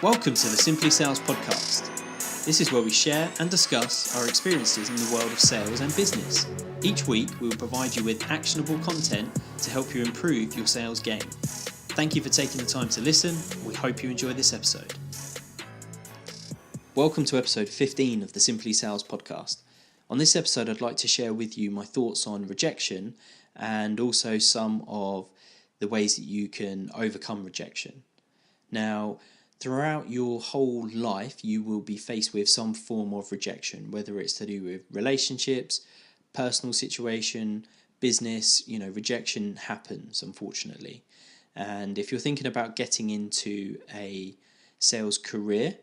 Welcome to the Simply Sales podcast. This is where we share and discuss our experiences in the world of sales and business. Each week, we will provide you with actionable content to help you improve your sales game. Thank you for taking the time to listen. We hope you enjoy this episode. Welcome to episode 15 of the Simply Sales podcast. On this episode, I'd like to share with you my thoughts on rejection and also some of the ways that you can overcome rejection. Now, throughout your whole life, you will be faced with some form of rejection, whether it's to do with relationships, personal situation, business. Rejection happens, unfortunately. And if you're thinking about getting into a sales career,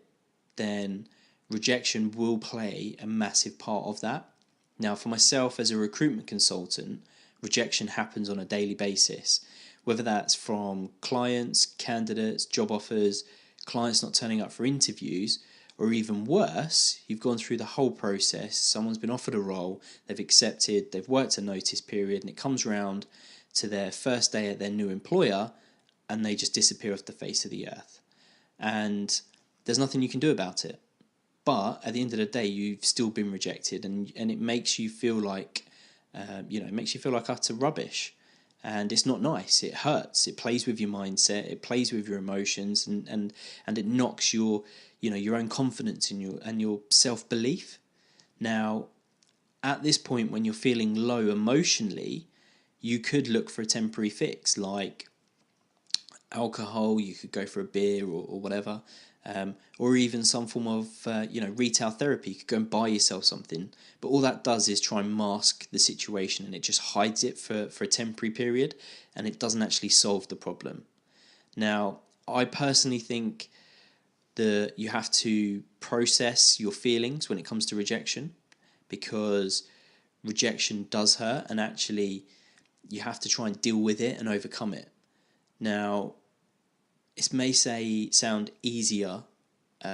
then rejection will play a massive part of that. Now, for myself as a recruitment consultant, rejection happens on a daily basis, whether that's from clients, candidates, job offers, clients not turning up for interviews, or even worse, you've gone through the whole process, someone's been offered a role, they've accepted, they've worked a notice period, and it comes round to their first day at their new employer, and they just disappear off the face of the earth. And there's nothing you can do about it. But at the end of the day, you've still been rejected, and it makes you feel like, utter rubbish. And it's not nice. It hurts. It plays with your mindset. It plays with your emotions, and it knocks your own confidence and your self-belief. Now, at this point, when you're feeling low emotionally, you could look for a temporary fix like alcohol. You could go for a beer or whatever, or even some form of retail therapy. You could go and buy yourself something. But all that does is try and mask the situation, and it just hides it for a temporary period, and it doesn't actually solve the problem. Now, I personally think that you have to process your feelings when it comes to rejection, because rejection does hurt, and actually you have to try and deal with it and overcome it. Now, it may sound easier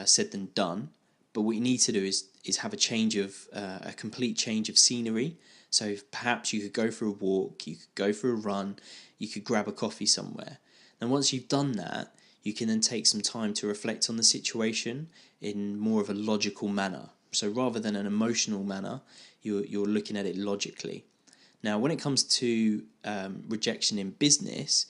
said than done, but what you need to do is have a complete change of scenery. So perhaps you could go for a walk, you could go for a run, you could grab a coffee somewhere. And once you've done that, you can then take some time to reflect on the situation in more of a logical manner. So rather than an emotional manner, you're looking at it logically. Now, when it comes to rejection in business,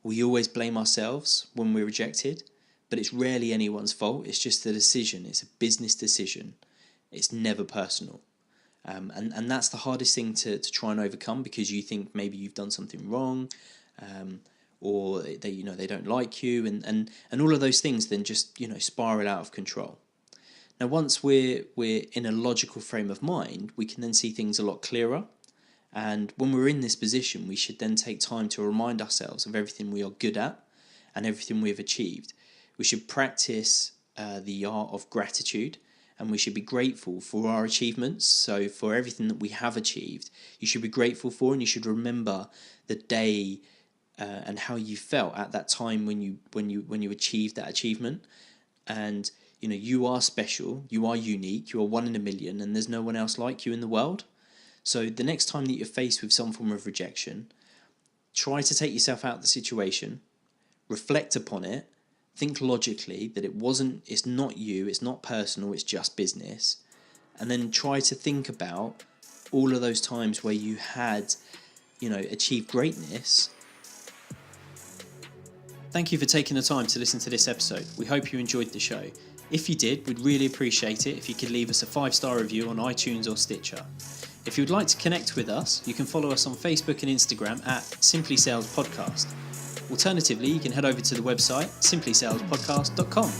we always blame ourselves when we're rejected, but it's rarely anyone's fault. It's just a decision. It's a business decision. It's never personal. And that's the hardest thing to try and overcome, because you think maybe you've done something wrong, or they don't like you, and all of those things then just spiral out of control. Now, once we're in a logical frame of mind, we can then see things a lot clearer. And when we're in this position, we should then take time to remind ourselves of everything we are good at and everything we've achieved. We should practice the art of gratitude, and we should be grateful for our achievements. So for everything that we have achieved, you should be grateful for, and you should remember the day and how you felt at that time when you achieved that achievement. And you are special, you are unique, you are one in a million, and there's no one else like you in the world. So the next time that you're faced with some form of rejection, try to take yourself out of the situation, reflect upon it, think logically that it's not you, it's not personal, it's just business, and then try to think about all of those times where you had, achieved greatness. Thank you for taking the time to listen to this episode. We hope you enjoyed the show. If you did, we'd really appreciate it if you could leave us a 5-star review on iTunes or Stitcher. If you'd like to connect with us, you can follow us on Facebook and Instagram at Simply Sales Podcast. Alternatively, you can head over to the website simplysalespodcast.com.